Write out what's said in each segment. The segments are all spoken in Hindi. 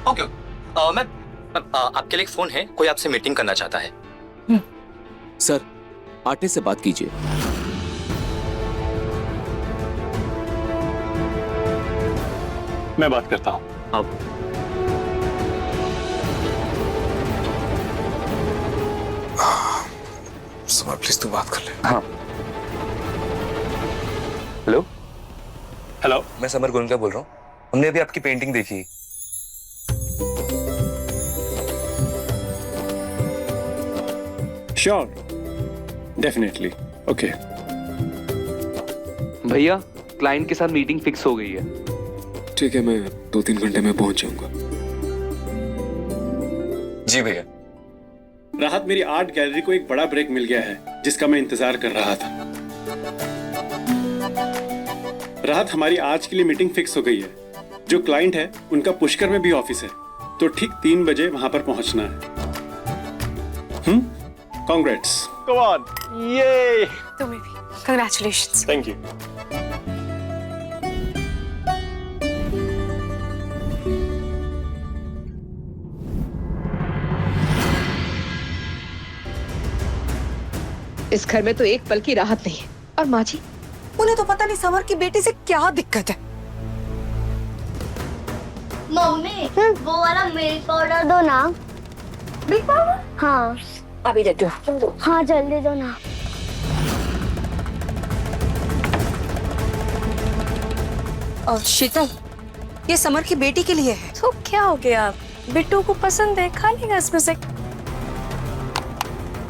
ओके मैम आपके लिए एक फोन है, कोई आपसे मीटिंग करना चाहता है। सर, आर्टिस्ट से बात कीजिए। मैं बात करता हूँ। अब समर प्लीज तू बात कर ले। हाँ। हेलो, हेलो, मैं समर गोलका बोल रहा हूँ। हमने अभी आपकी पेंटिंग देखी। Sure, definitely, okay. भैया, क्लाइंट के साथ मीटिंग फिक्स हो गई है। ठीक है, मैं 2-3 घंटे में पहुंच जाऊंगा। जी भैया। राहत, मेरी आर्ट गैलरी को एक बड़ा ब्रेक मिल गया है जिसका मैं इंतजार कर रहा था। राहत, हमारी आज के लिए मीटिंग फिक्स हो गई है। जो क्लाइंट है उनका पुष्कर में भी ऑफिस है, तो ठीक 3 बजे वहां पर पहुंचना है। कांग्रेट्स। Come on, yay! तुम्हें भी कंग्रेचुलेशंस। Thank you. इस घर में तो एक पल की राहत नहीं है। और माँ जी, उन्हें तो पता नहीं समर की बेटी से क्या दिक्कत है। मम्मी, वो वाला मिल्क पाउडर दो ना। Milk powder? हाँ। अभी देती हूँ। हाँ, जल्दी दो ना। और शीतल, ये समर की बेटी के लिए है। तो क्या हो गया? बिट्टू को पसंद है, खा लेगा इसमें से।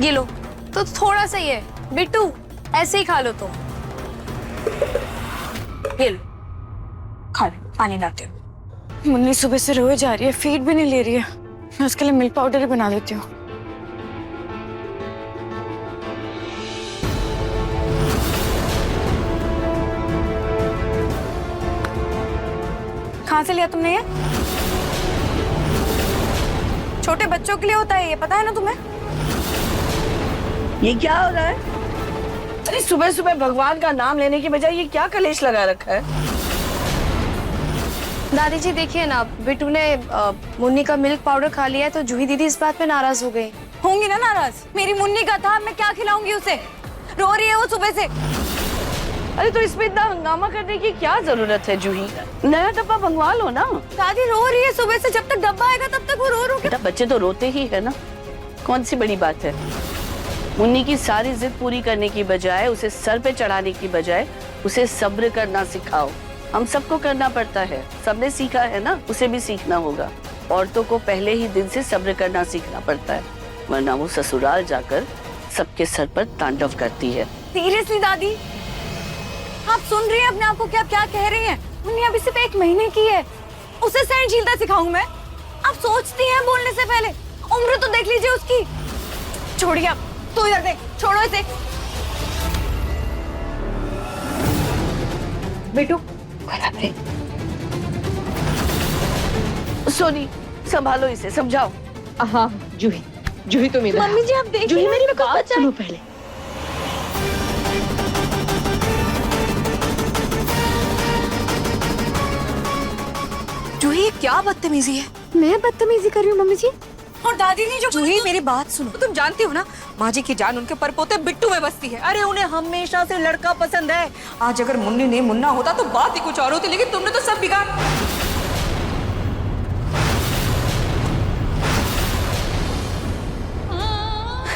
ये लो, तो थोड़ा सा ही है। बिट्टू, ऐसे ही खा लो तो। ये लो, खा लो, पानी लाते हो। मुन्नी सुबह से रोए जा रही है, फीड भी नहीं ले रही है। मैं उसके लिए मिल्क पाउडर ही बना देती हूँ। कहाँ से लिया तुमने ये? छोटे बच्चों के लिए होता है ये, पता है ना तुम्हें? ये क्या हो रहा है? अरे सुबह सुबह भगवान का नाम लेने की बजाय ये क्या कलेश लगा रखा है? दादी जी देखिए ना, बिट्टू ने मुन्नी का मिल्क पाउडर खा लिया है, तो जूही दीदी इस बात पे नाराज हो गई। होंगी ना नाराज, मेरी मुन्नी का था, मैं क्या खिलाऊंगी उसे? रो रही है वो सुबह से। अरे तो इसमें इतना हंगामा करने की क्या जरूरत है जूही? नया डब्बा मंगवा लो ना। दादी रो रही है सुबह से, जब तक डब्बा आएगा तब तक वो रो रो के। बेटा, बच्चे तो रोते ही है ना, कौन सी बड़ी बात है? मुन्नी की सारी जिद पूरी करने की बजाय, उसे सर पे चढ़ाने की बजाय उसे सब्र करना सिखाओ। हम सबको करना पड़ता है, सबने सीखा है ना, उसे भी सीखना होगा। औरतों को पहले ही दिन से सब्र करना सीखना पड़ता है, वरना वो ससुराल जाकर सबके सर पर तांडव करती है। सीरियसली दादी, आप सुन रही हैं अपने आप को क्या क्या कह रही हैं? मुन्नी अभी सिर्फ 1 महीने की है, उसे सहनशीलता सिखाऊं मैं? आप सोचती हैं बोलने से पहले? उम्र तो देख लीजिए उसकी। छोड़िए आप, तो इधर देख, छोड़ो इसे। बेटू, सोनी, संभालो इसे, समझाओ। हाँ जूही, जूही तुम इधर। मम्मी जी, आप देखिए। जूही, मेरी बात सुनो पहले। जूही, ये क्या बदतमीजी है? मैं बदतमीजी कर रही हूँ मम्मी जी? और दादी ने जो। जूही मेरी बात सुनो, तुम जानती हो ना, माँ जी की जान उनके परपोते बिट्टू में बसती है। अरे उन्हें हमेशा से लड़का पसंद है। आज अगर मुन्नी नहीं मुन्ना होता तो बात ही कुछ और होती, लेकिन तुमने तो सब बिगाड़।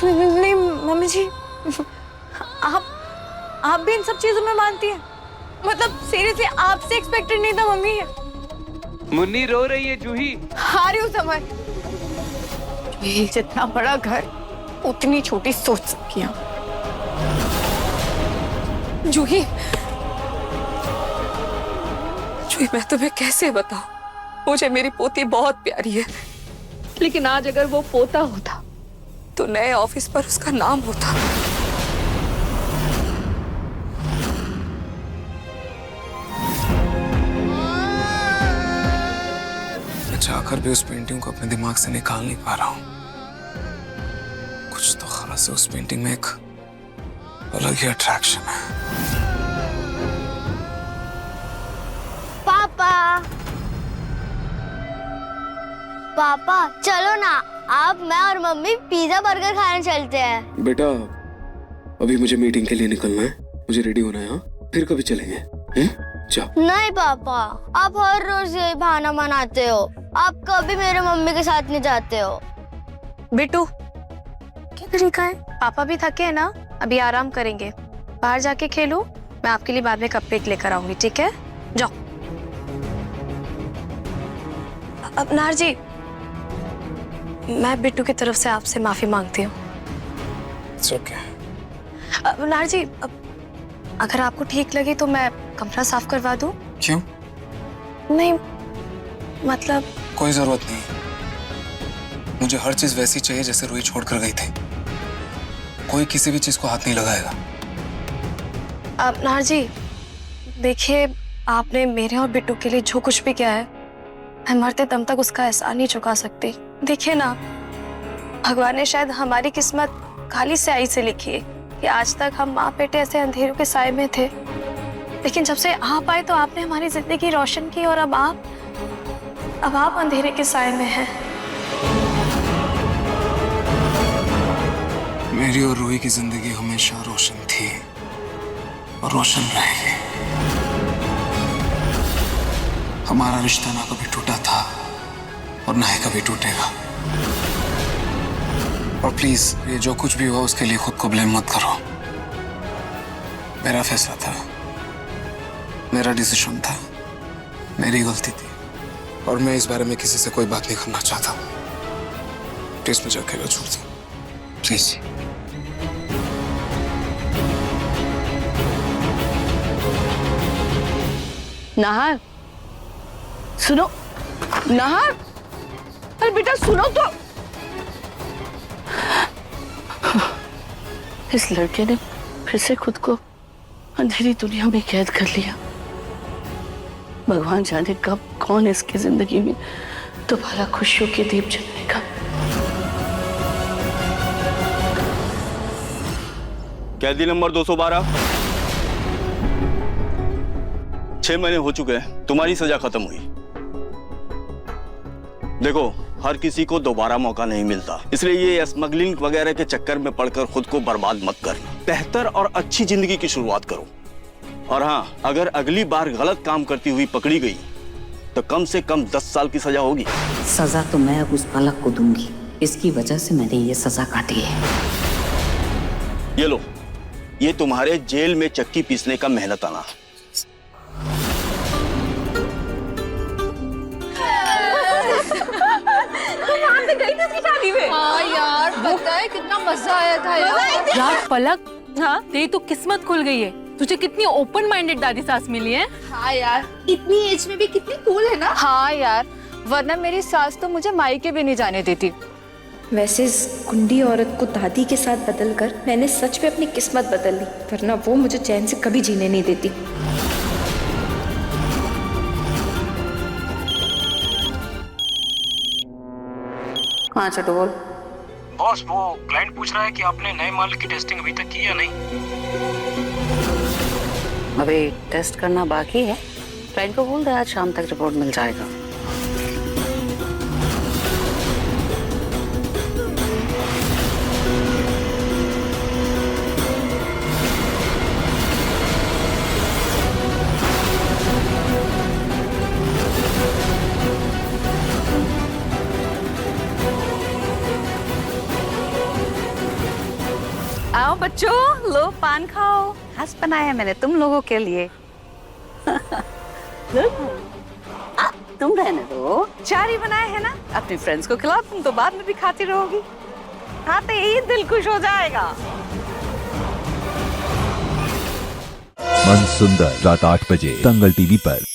नहीं मम्मी जी, आप भी इन सब चीजों में मानती हैं? मतलब सीरियसली आपसे एक्सपेक्टेड नहीं था मम्मी। मुन्नी रो रही है जूही। हारी हूँ समझ। जितना बड़ा घर उतनी छोटी सोच सकती हैं। जूही, जूही मैं तुम्हें कैसे बताऊं, मुझे मेरी पोती बहुत प्यारी है, लेकिन आज अगर वो पोता होता तो नए ऑफिस पर उसका नाम होता। चाहकर भी उस पेंटिंग को अपने दिमाग से निकाल नहीं पा रहा हूं। कुछ तो खास है उस पेंटिंग में, एक अलग ही अट्रैक्शन है। पापा, पापा चलो ना, आप मैं और मम्मी पिज्जा बर्गर खाने चलते हैं। बेटा अभी मुझे मीटिंग के लिए निकलना है, मुझे रेडी होना है। हाँ फिर कभी चलेंगे। जाओ। नहीं पापा, आप हर रोज यही बहाना बनाते हो। आप कभी मेरे मम्मी के साथ नहीं जाते हो। बिट्टू क्या तरीका है? पापा भी थके हैं ना, अभी आराम करेंगे। बाहर जाके खेलो, मैं आपके लिए बाद में कपकेक लेकर आऊंगी, ठीक है? जाओ। अब नार जी, मैं बिट्टू की तरफ से आपसे माफी मांगती हूँ। नार जी, अगर आपको ठीक लगे तो मैं कमरा साफ करवा दूं? क्यों? नहीं मतलब कोई जरूरत नहीं। मुझे हर चीज वैसी चाहिए जैसे रूही छोड़कर गई थी। कोई किसी भी चीज को हाथ नहीं लगाएगा। अब नार जी देखिए, आपने मेरे और बिट्टू के लिए जो कुछ भी किया है, मैं मरते दम तक उसका एहसान नहीं चुका सकती। देखिए ना, भगवान ने शायद हमारी किस्मत काली स्याही से लिखी है कि आज तक हम माँ बेटे ऐसे अंधेरों के साए में थे, लेकिन जब से आप आए तो आपने हमारी जिंदगी रोशन की और अब आप अंधेरे के साए में हैं। मेरी और रूही की जिंदगी हमेशा रोशन थी और रोशन रहेगी। हमारा रिश्ता ना कभी टूटा था और ना ही कभी टूटेगा। और प्लीज ये जो कुछ भी हुआ उसके लिए खुद को ब्लेम मत करो। मेरा फैसला था, मेरा डिसीजन था, मेरी गलती थी और मैं इस बारे में किसी से कोई बात नहीं करना चाहता। प्लीज मुझे अकेला छोड़ दो, प्लीज। नाहर सुनो, नाहर, अरे बेटा सुनो तो। इस लड़के ने फिर से खुद को अंधेरी दुनिया में कैद कर लिया। भगवान जाने कब कौन इसकी जिंदगी में दोबारा खुशियों के दीप जलाएगा। कैदी नंबर 212, 6 महीने हो चुके हैं, तुम्हारी सजा खत्म हुई। देखो, हर किसी को दोबारा मौका नहीं मिलता, इसलिए ये स्मगलिंग वगैरह के चक्कर में पड़कर खुद को बर्बाद मत करना। बेहतर और अच्छी जिंदगी की शुरुआत करो। और हाँ, अगर अगली बार गलत काम करती हुई पकड़ी गई तो कम से कम 10 साल की सजा होगी। सजा तो मैं अब उस बालक को दूंगी, इसकी वजह से मैंने ये सजा काटी है। ये लो, ये तुम्हारे जेल में चक्की पीसने का मेहनताना। हाँ यार, पता है कितना मजा आया था यार। पलक, हाँ तेरी तो किस्मत खुल गई है, तुझे कितनी ओपन माइंडेड दादी सास मिली है। हाँ यार, इतनी एज में भी कितनी कूल है ना। हाँ यार, वरना मेरी सास तो मुझे मायके भी नहीं जाने देती। वैसे इस गुंडी औरत को दादी के साथ बदलकर मैंने सच में अपनी किस्मत बदल ली, वरना वो मुझे चैन से कभी जीने नहीं देती। हाँ छोटू बोल। बॉस, वो क्लाइंट पूछ रहा है कि आपने नए माल की टेस्टिंग अभी तक की या नहीं। अभी टेस्ट करना बाकी है, क्लाइंट को बोल दे आज शाम तक रिपोर्ट मिल जाएगा। आओ बच्चों, लो पान खाओ। हंस बनाया है मैंने तुम लोगों के लिए। तुम रहने दो, 4 ही बनाए हैं ना, अपने फ्रेंड्स को खिलाओ, तुम तो बाद में भी खाती रहोगी। खाते ही दिल खुश हो जाएगा। मन सुंदर, रात 8 बजे दंगल टीवी पर।